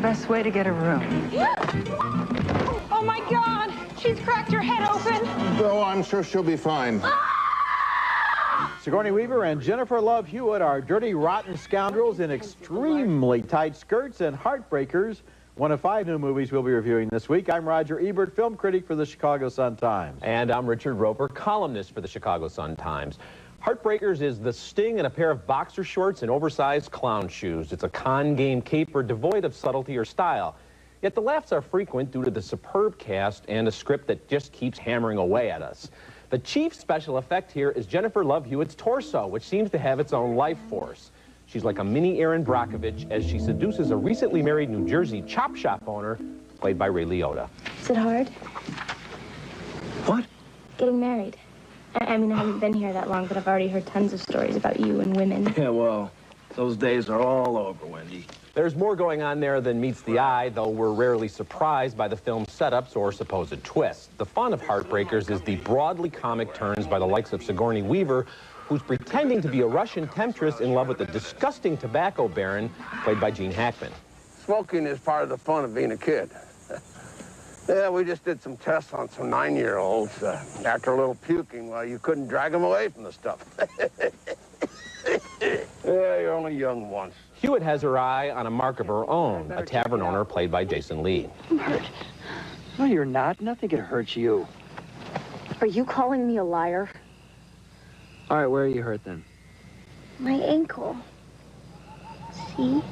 best way to get a room? Oh, my God! She's cracked her head open. Oh, I'm sure she'll be fine. Sigourney Weaver and Jennifer Love Hewitt are dirty, rotten scoundrels in extremely tight skirts and Heartbreakers, one of 5 new movies we'll be reviewing this week. I'm Roger Ebert, film critic for the Chicago Sun-Times. And I'm Richard Roeper, columnist for the Chicago Sun-Times. Heartbreakers is the sting in a pair of boxer shorts and oversized clown shoes. It's a con game caper devoid of subtlety or style. Yet the laughs are frequent due to the superb cast and a script that just keeps hammering away at us. The chief special effect here is Jennifer Love Hewitt's torso, which seems to have its own life force. She's like a mini Erin Brockovich as she seduces a recently married New Jersey chop shop owner, played by Ray Liotta. Is it hard? What? Getting married. I mean, I haven't been here that long, but I've already heard tons of stories about you and women. Yeah, well, those days are all over, Wendy. There's more going on there than meets the eye, though we're rarely surprised by the film's setups or supposed twists. The fun of Heartbreakers is the broadly comic turns by the likes of Sigourney Weaver, who's pretending to be a Russian temptress in love with the disgusting tobacco baron, played by Gene Hackman. Smoking is part of the fun of being a kid. Yeah, we just did some tests on some 9-year-olds. After a little puking, well, you couldn't drag them away from the stuff. Yeah, you're only young once. Hewitt has her eye on a mark of her own, a tavern owner played by Jason Lee. I'm hurt. No, you're not. Nothing can hurt you. Are you calling me a liar? All right, where are you hurt then? My ankle. See?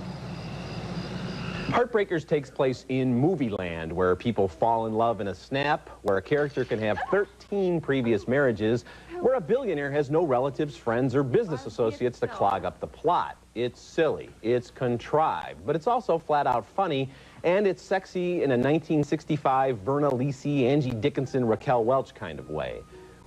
Heartbreakers takes place in movie land, where people fall in love in a snap, where a character can have 13 previous marriages, where a billionaire has no relatives, friends, or business associates to clog up the plot. It's silly, it's contrived, but it's also flat-out funny, and it's sexy in a 1965 Verna Lisi, Angie Dickinson, Raquel Welch kind of way.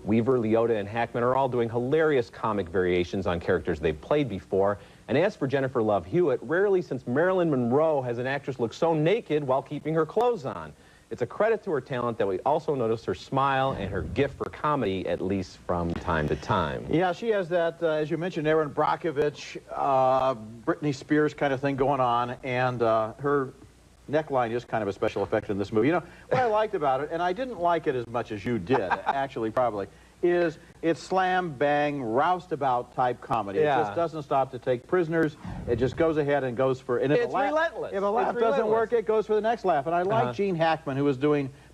Weaver, Liotta, and Hackman are all doing hilarious comic variations on characters they've played before. And as for Jennifer Love Hewitt, rarely since Marilyn Monroe has an actress look so naked while keeping her clothes on. It's a credit to her talent that we also notice her smile and her gift for comedy, at least from time to time. Yeah, she has that, as you mentioned, Erin Brockovich, Britney Spears kind of thing going on, and her neckline is kind of a special effect in this movie. You know, what I liked about it, and I didn't like it as much as you did, actually, probably, is it's slam, bang, roustabout type comedy. Yeah. It just doesn't stop to take prisoners. It just goes ahead and goes for... And if It's relentless. If a laugh doesn't work, it goes for the next laugh. And I like Gene Hackman, who was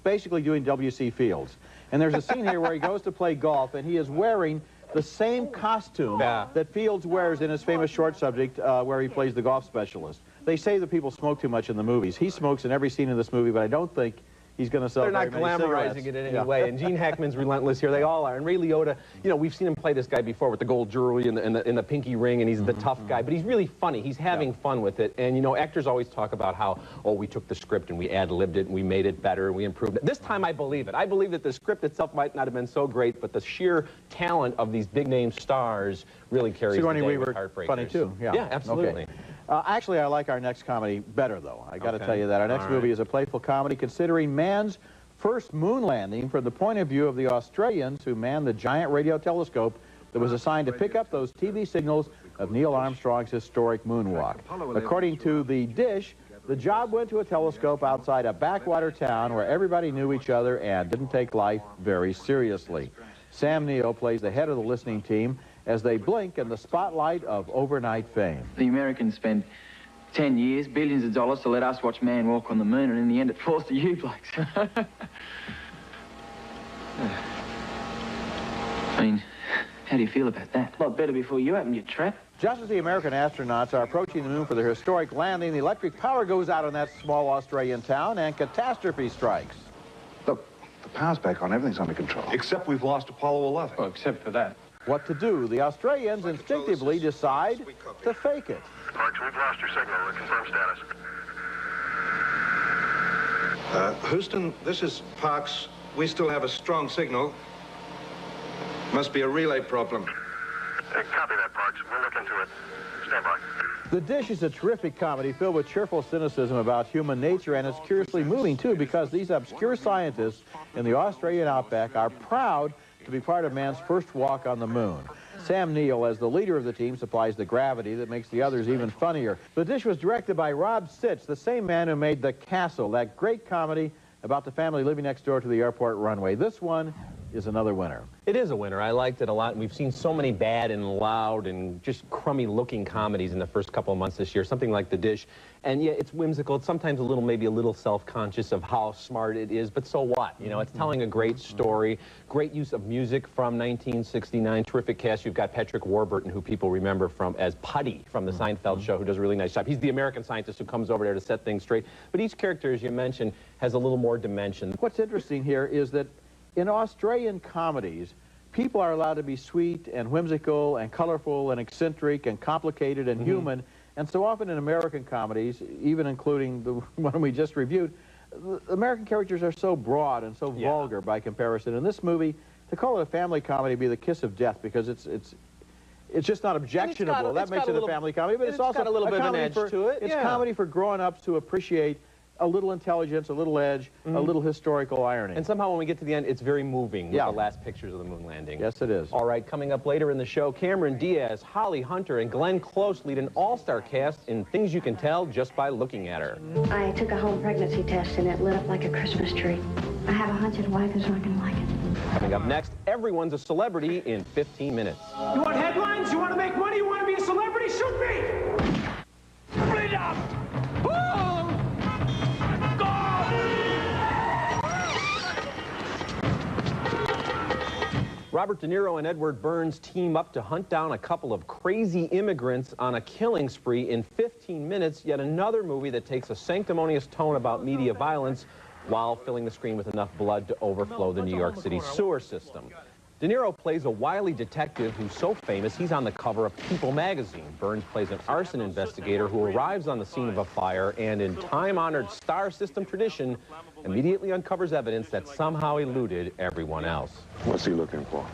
basically doing W.C. Fields. And there's a scene here where he goes to play golf, and he is wearing the same costume that Fields wears in his famous short subject where he plays the golf specialist. They say that people smoke too much in the movies. He smokes in every scene in this movie, but I don't think he's going to sell They're not glamorizing it in any way, and Gene Hackman's relentless here. They all are. And Ray Liotta, you know, we've seen him play this guy before with the gold jewelry and the pinky ring, and he's the tough guy, but he's really funny. He's having fun with it. And, you know, actors always talk about how, oh, we took the script and we ad-libbed it and we made it better and we improved it. This time I believe it. I believe that the script itself might not have been so great, but the sheer talent of these big-name stars really carries the day with Heartbreakers. Funny, too. Yeah, absolutely. Okay. Actually, I like our next comedy better, though. I got to tell you that. Our next movie is a playful comedy considering man's first moon landing from the point of view of the Australians who manned the giant radio telescope that was assigned to pick up those TV signals of Neil Armstrong's historic moonwalk. According to The Dish, the job went to a telescope outside a backwater town where everybody knew each other and didn't take life very seriously. Sam Neill plays the head of the listening team as they blink in the spotlight of overnight fame. The Americans spend 10 years, billions of dollars to let us watch man walk on the moon, and in the end it falls to you blokes. I mean, how do you feel about that? A lot better before you opened your trap. Just as the American astronauts are approaching the moon for their historic landing, the electric power goes out in that small Australian town and catastrophe strikes. Look, the power's back on. Everything's under control. Except we've lost Apollo 11. Oh, except for that. What to do? The Australians instinctively decide to fake it. Parks, we've lost your signal. Confirm status. Houston, this is Parks. We still have a strong signal. Must be a relay problem. Copy that, Parks. We'll look into it. Stand by. The Dish is a terrific comedy filled with cheerful cynicism about human nature, and it's curiously moving, too, because these obscure scientists in the Australian outback are proud to be part of man's first walk on the moon. Sam Neill, as the leader of the team, supplies the gravity that makes the others even funnier. The dish was directed by Rob Sitch, the same man who made The Castle, that great comedy about the family living next door to the airport runway. This one is another winner. It is a winner. I liked it a lot, and we've seen so many bad and loud and just crummy-looking comedies in the first couple of months this year, something like The Dish. And yeah, it's whimsical. It's sometimes a little, maybe a little self-conscious of how smart it is, but so what? You know, it's telling a great story, great use of music from 1969, terrific cast. You've got Patrick Warburton, who people remember from as Putty from the Seinfeld show, who does a really nice job. He's the American scientist who comes over there to set things straight. But each character, as you mentioned, has a little more dimension. What's interesting here is that in Australian comedies, people are allowed to be sweet and whimsical and colorful and eccentric and complicated and human. And so often in American comedies, even including the one we just reviewed, American characters are so broad and so vulgar by comparison. In this movie, to call it a family comedy would be the kiss of death, because it's just not objectionable. That makes it a family comedy, but it's also got a little bit of an edge to it. It's comedy for grown-ups who appreciate a little intelligence, a little edge, a little historical irony. And somehow when we get to the end, it's very moving with the last pictures of the moon landing. Yes, it is. All right, coming up later in the show, Cameron Diaz, Holly Hunter, and Glenn Close lead an all-star cast in things you can tell just by looking at her. I took a home pregnancy test, and it lit up like a Christmas tree. I have a hunch his wife is not going to like it. Coming up next, everyone's a celebrity in 15 minutes. You want headlines? You want to make money? You want to be a celebrity? Shoot me! Split up! Robert De Niro and Edward Burns team up to hunt down a couple of crazy immigrants on a killing spree in 15 minutes, yet another movie that takes a sanctimonious tone about media violence while filling the screen with enough blood to overflow the New York City sewer system. De Niro plays a wily detective who's so famous he's on the cover of People magazine. Burns plays an arson investigator who arrives on the scene of a fire and, in time-honored star system tradition, immediately uncovers evidence that somehow eluded everyone else. What's he looking for?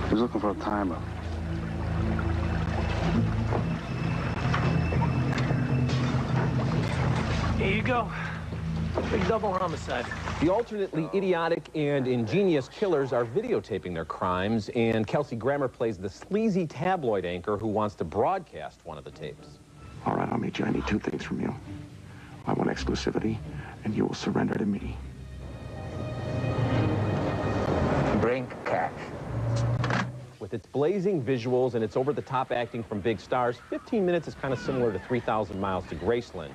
He's looking for a timer. Here you go. Big double homicide. The alternately idiotic and ingenious killers are videotaping their crimes, and Kelsey Grammer plays the sleazy tabloid anchor who wants to broadcast one of the tapes. All right, I'll meet you. I need two things from you. I want exclusivity, and you will surrender to me. Bring cash. With its blazing visuals and its over-the-top acting from big stars, 15 minutes is kind of similar to 3,000 Miles to Graceland.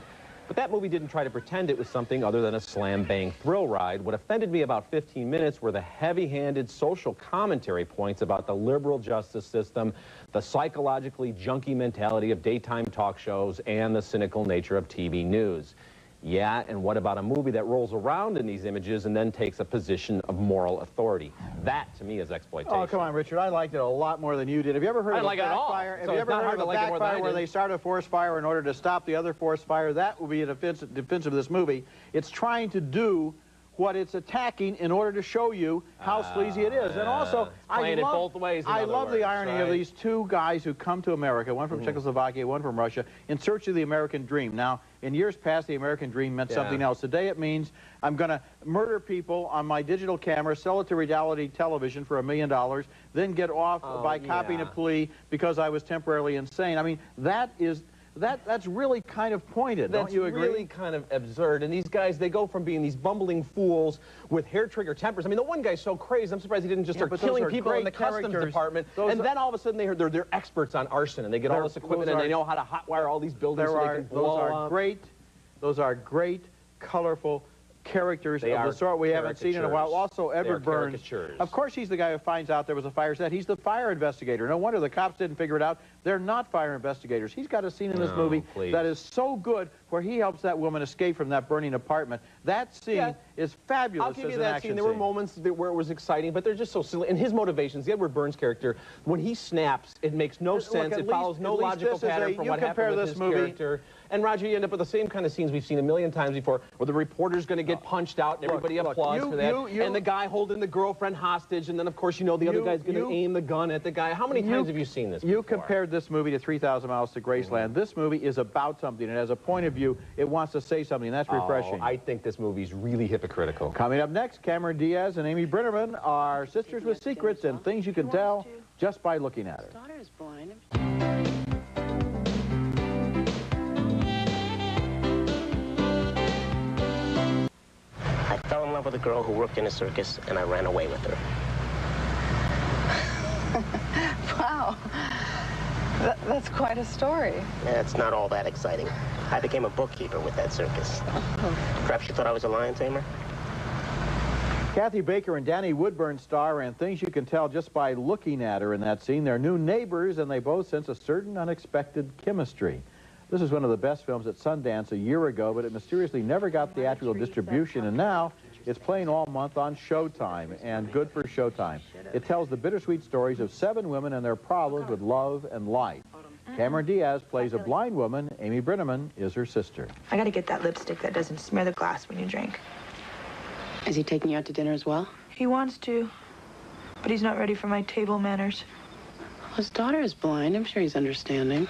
But that movie didn't try to pretend it was something other than a slam-bang thrill ride. What offended me about 15 minutes were the heavy-handed social commentary points about the liberal justice system, the psychologically junky mentality of daytime talk shows, and the cynical nature of TV news. Yeah, and what about a movie that rolls around in these images and then takes a position of moral authority? That, to me, is exploitation. Oh, come on, Richard. I liked it a lot more than you did. Have you ever heard of a backfire? Have you ever heard of a backfire where they start a forest fire in order to stop the other forest fire? That would be a defense of this movie. It's trying to do what it's attacking in order to show you how sleazy it is. And also, I love the irony of these two guys who come to America, one from Czechoslovakia, one from Russia, in search of the American dream. Now, in years past, the American dream meant something else. Today, it means I'm going to murder people on my digital camera, sell it to reality television for $1 million, then get off by copying a plea because I was temporarily insane. I mean, that's really kind of pointed, don't you agree? That's really kind of absurd. And these guys, they go from being these bumbling fools with hair-trigger tempers. I mean, the one guy's so crazy, I'm surprised he didn't just start killing people in the customs department. And then all of a sudden, they're experts on arson, and they get all this equipment, and they know how to hotwire all these buildings so they can blow up. Those are great, colorful characters of the sort we haven't seen in a while. Also, Edward Burns. Of course, he's the guy who finds out there was a fire set. He's the fire investigator. No wonder the cops didn't figure it out. They're not fire investigators. He's got a scene in this movie that is so good where he helps that woman escape from that burning apartment. That scene is fabulous. I'll give you that scene. There were moments where it was exciting, but they're just so silly. And his motivations, the Edward Burns character, when he snaps, it makes no sense. It follows no logical pattern from what happened with his character. And Roger, you end up with the same kind of scenes we've seen a million times before, where the reporter's going to get punched out and everybody applauds for that, and the guy holding the girlfriend hostage, and then, of course, you know the other guy's going to aim the gun at the guy. How many times have you seen this before? You compared this movie to 3,000 Miles to Graceland. This movie is about something. It has a point of view. view, it wants to say something, and that's refreshing. I think this movie's really hypocritical. Coming up next, Cameron Diaz and Amy Brenneman are sisters with secrets and things you can tell just by looking at her. His daughter is blind. I fell in love with a girl who worked in a circus, and I ran away with her. Wow. That's quite a story. Yeah, it's not all that exciting. I became a bookkeeper with that circus. Perhaps you thought I was a lion tamer? Kathy Baker and Danny Woodburn star and things you can tell just by looking at her in that scene. They're new neighbors, and they both sense a certain unexpected chemistry. This is one of the best films at Sundance a year ago, but it mysteriously never got theatrical distribution, and now it's playing all month on Showtime, and good for Showtime. It tells the bittersweet stories of 7 women and their problems with love and life. Cameron Diaz plays a blind woman. Amy Brenneman is her sister. I gotta get that lipstick that doesn't smear the glass when you drink. Is he taking you out to dinner as well? He wants to, but he's not ready for my table manners. His daughter is blind. I'm sure he's understanding.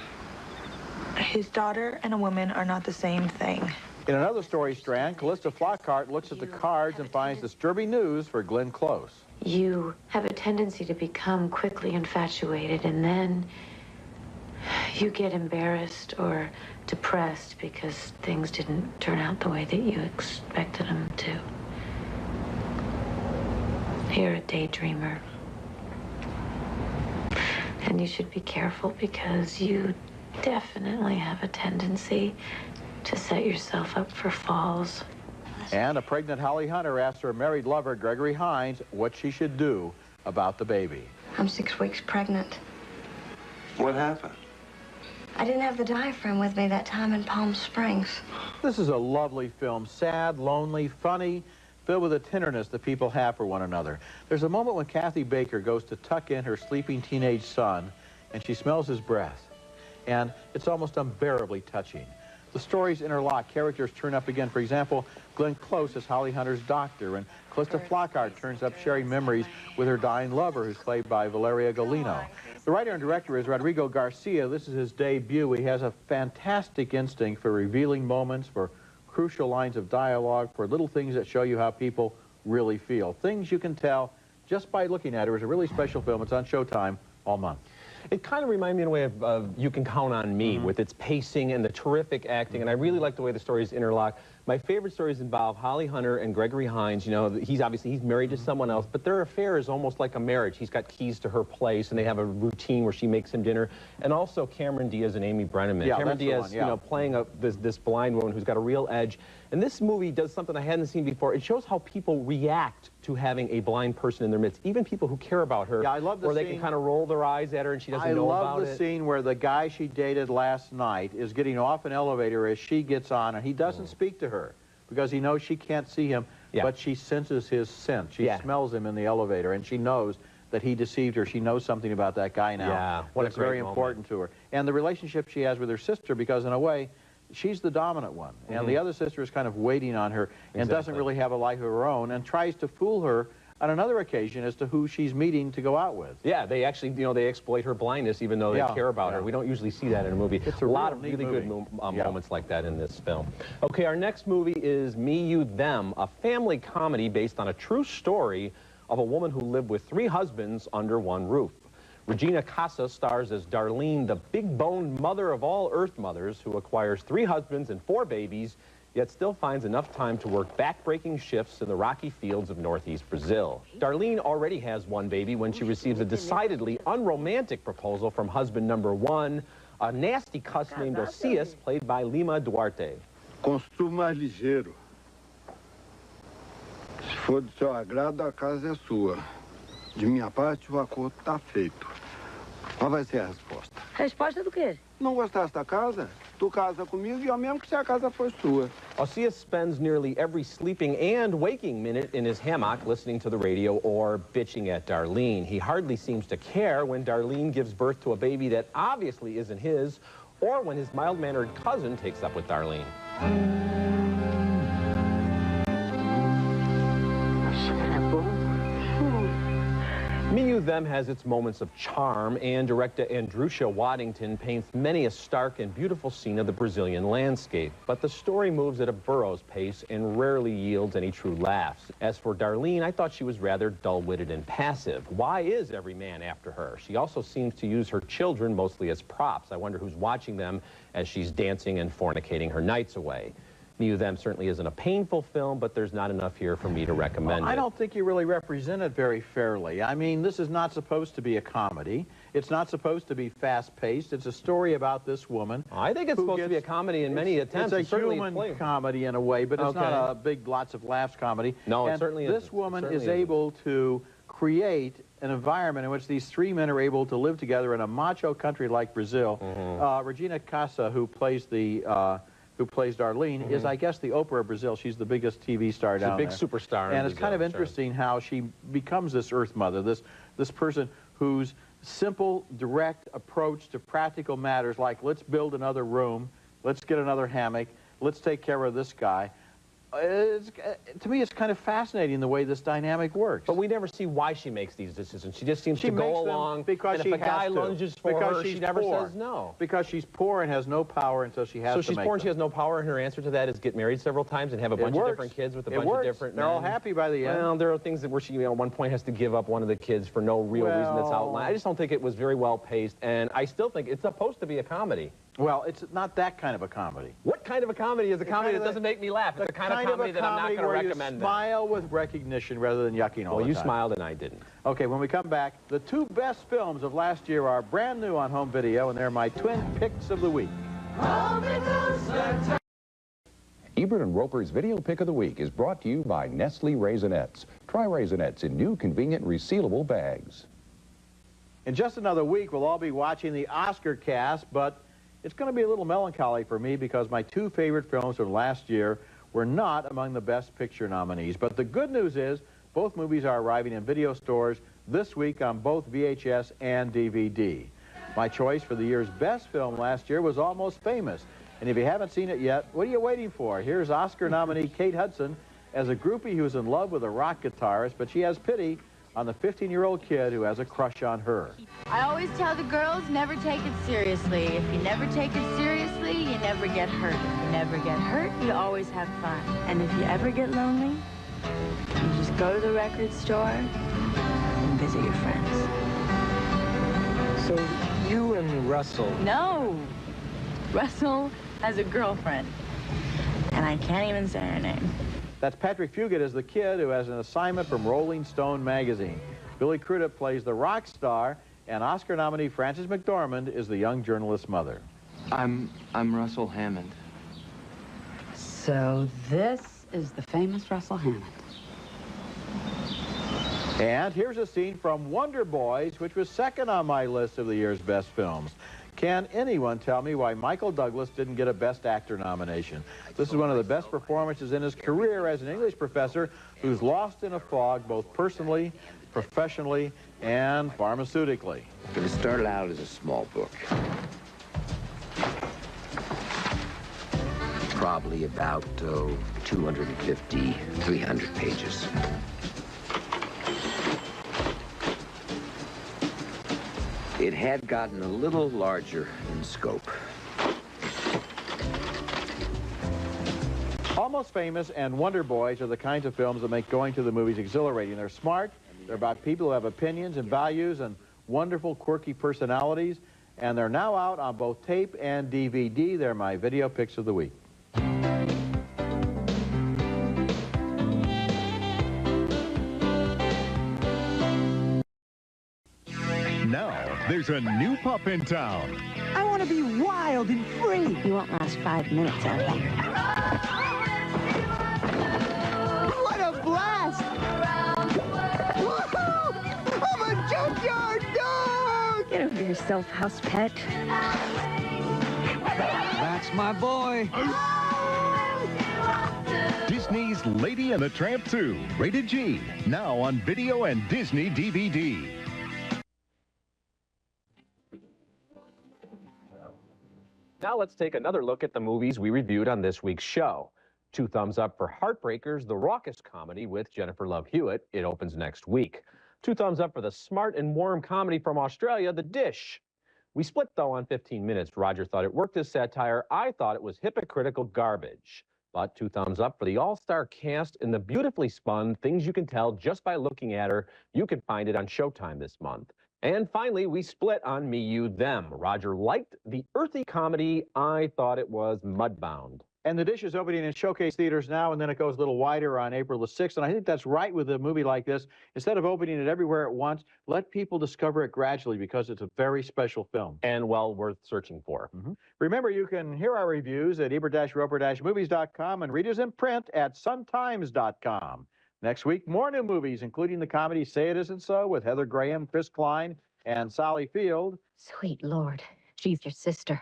His daughter and a woman are not the same thing. In another story strand, Callista Flockhart looks at the cards and finds disturbing news for Glenn Close. You have a tendency to become quickly infatuated, and then you get embarrassed or depressed because things didn't turn out the way that you expected them to. You're a daydreamer. And you should be careful because you definitely have a tendency to set yourself up for falls. And a pregnant Holly Hunter asks her married lover, Gregory Hines, what she should do about the baby. I'm 6 weeks pregnant. What happened? I didn't have the diaphragm with me that time in Palm Springs. This is a lovely film, sad, lonely, funny, filled with a tenderness that people have for one another. There's a moment when Kathy Baker goes to tuck in her sleeping teenage son, and she smells his breath. And it's almost unbearably touching. The stories interlock. Characters turn up again. For example, Glenn Close is Holly Hunter's doctor, and Callista Flockhart turns up sharing memories with her dying lover, who's played by Valeria Golino. The writer and director is Rodrigo Garcia. This is his debut. He has a fantastic instinct for revealing moments, for crucial lines of dialogue, for little things that show you how people really feel. Things you can tell just by looking at her. Is a really special film. It's on Showtime all month. It kind of reminds me in a way of You Can Count on Me, with its pacing and the terrific acting, and I really like the way the stories interlock. My favorite stories involve Holly Hunter and Gregory Hines. You know, he's married to someone else, but their affair is almost like a marriage. He's got keys to her place, and they have a routine where she makes him dinner. And also Cameron Diaz and Amy Brenneman. Yeah, Cameron Diaz, you know, playing this blind woman who's got a real edge. And this movie does something I hadn't seen before. It shows how people react to having a blind person in their midst, even people who care about her. Yeah, I love the scene. Where they scene. can kind of roll their eyes at her and she doesn't know about it. I love the scene where the guy she dated last night is getting off an elevator as she gets on, and he doesn't speak to her because he knows she can't see him, but she senses his scent. She smells him in the elevator, and she knows that he deceived her. She knows something about that guy now. Yeah, what a that's great very moment. important to her. And the relationship she has with her sister, because in a way, she's the dominant one, and the other sister is kind of waiting on her and doesn't really have a life of her own and tries to fool her on another occasion as to who she's meeting to go out with. Yeah, they actually, you know, they exploit her blindness even though they care about her. We don't usually see that in a movie. It's a lot of really good moments like that in this film. Okay, our next movie is Me, You, Them, a family comedy based on a true story of a woman who lived with 3 husbands under one roof. Regina Casa stars as Darlene, the big-boned mother of all Earth mothers who acquires 3 husbands and 4 babies, yet still finds enough time to work back-breaking shifts in the rocky fields of northeast Brazil. Darlene already has 1 baby when she receives a decidedly unromantic proposal from husband number 1, a nasty cuss named Osias, played by Lima Duarte. Construa mais ligeiro. Se for do seu agrado, a casa é sua. De minha parte, o acordo está feito. Qual vai ser a resposta? Resposta do quê? Não gostaste da casa? Tu casa comigo e eu mesmo que se a casa for sua. Osias spends nearly every sleeping and waking minute in his hammock listening to the radio or bitching at Darlene. He hardly seems to care when Darlene gives birth to a baby that obviously isn't his, or when his mild-mannered cousin takes up with Darlene. Me, You, them has its moments of charm, and director Andrusha Waddington paints many a stark and beautiful scene of the Brazilian landscape. But the story moves at a Burroughs pace and rarely yields any true laughs. As for Darlene, I thought she was rather dull-witted and passive. Why is every man after her? She also seems to use her children mostly as props. I wonder who's watching them as she's dancing and fornicating her nights away. Neither of them certainly isn't a painful film, but there's not enough here for me to recommend it. I don't think you really represent it very fairly. I mean, this is not supposed to be a comedy. It's not supposed to be fast-paced. It's a story about this woman. I think it's supposed to be a comedy in many attempts. It's a human comedy in a way, but it's not a big, lots of laughs comedy. No, it certainly isn't. This woman is able to create an environment in which these three men are able to live together in a macho country like Brazil. Regina Casa, who plays Darlene, is, I guess, the Oprah of Brazil. She's the biggest TV star down there. She's a big superstar. And it's kind of interesting how she becomes this Earth Mother, this person whose simple, direct approach to practical matters, like let's build another room, let's get another hammock, let's take care of this guy. To me, it's kind of fascinating the way this dynamic works. But we never see why she makes these decisions. She just seems to go along, because and if a guy lunges for her, she never says no. Because she's poor and has no power until she has to make So she's poor and she has no power, and her answer to that is get married several times and have a bunch of different kids with a bunch of different men. They're all happy by the end. Well, there are things where she, at one point, has to give up one of the kids for no real reason that's outlined. I just don't think it was very well paced, and I still think it's supposed to be a comedy. Well, it's not that kind of a comedy. What kind of a comedy is a comedy that doesn't make me laugh? It's the kind of comedy that I'm not going to recommend. You smile with recognition rather than yucking all the time. Well, you smiled and I didn't. Okay, when we come back, the two best films of last year are brand new on home video, and they're my twin picks of the week. Ebert and Roeper's Video Pick of the Week is brought to you by Nestle Raisinets. Try Raisinets in new, convenient, resealable bags. In just another week, we'll all be watching the Oscar cast, but it's going to be a little melancholy for me because my two favorite films from last year were not among the Best Picture nominees. But the good news is both movies are arriving in video stores this week on both VHS and DVD. My choice for the year's best film last year was Almost Famous. And if you haven't seen it yet, what are you waiting for? Here's Oscar nominee Kate Hudson as a groupie who's in love with a rock guitarist, but she has pity on the 15-year-old kid who has a crush on her. I always tell the girls, never take it seriously. If you never take it seriously, you never get hurt. If you never get hurt, you always have fun. And if you ever get lonely, you just go to the record store and visit your friends. So you and Russell... No! Russell has a girlfriend, and I can't even say her name. That's Patrick Fugit as the kid who has an assignment from Rolling Stone magazine. Billy Crudup plays the rock star, and Oscar nominee Frances McDormand is the young journalist's mother. I'm Russell Hammond. So this is the famous Russell Hammond. And here's a scene from Wonder Boys, which was second on my list of the year's best films. Can anyone tell me why Michael Douglas didn't get a Best Actor nomination? This is one of the best performances in his career as an English professor who's lost in a fog both personally, professionally, and pharmaceutically. It started out as a small book. Probably about 250, 300 pages. It had gotten a little larger in scope. Almost Famous and Wonder Boys are the kinds of films that make going to the movies exhilarating. They're smart, they're about people who have opinions and values and wonderful, quirky personalities, and they're now out on both tape and DVD. They're my video picks of the week. Now, there's a new pup in town. I want to be wild and free. You won't last 5 minutes out here. What a blast! Woohoo! I'm a junkyard dog! Get over yourself, house pet. That's my boy. Disney's Lady and the Tramp 2, rated G, now on video and Disney DVD. Now let's take another look at the movies we reviewed on this week's show. 2 thumbs up for Heartbreakers, the raucous comedy with Jennifer Love Hewitt. It opens next week. 2 thumbs up for the smart and warm comedy from Australia, The Dish. We split, though, on 15 minutes. Roger thought it worked as satire. I thought it was hypocritical garbage. But 2 thumbs up for the all-star cast and the beautifully spun Things You Can Tell Just by Looking at Her. You can find it on Showtime this month. And finally, we split on Me, You, Them. Roger liked the earthy comedy. I thought it was mudbound. And The Dish is opening in showcase theaters now, and then it goes a little wider on April the 6th. And I think that's right with a movie like this. Instead of opening it everywhere at once, let people discover it gradually because it's a very special film. And well worth searching for. Remember, you can hear our reviews at Ebert-Roeper-movies.com and read us in print at suntimes.com. Next week, more new movies, including the comedy Say It Isn't So with Heather Graham, Chris Klein, and Sally Field. Sweet Lord, she's your sister.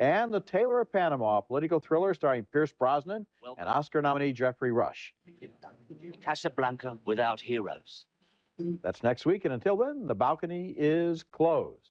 And The Tailor of Panama, a political thriller starring Pierce Brosnan and Oscar nominee Jeffrey Rush. Casablanca without heroes. That's next week, and until then, the balcony is closed.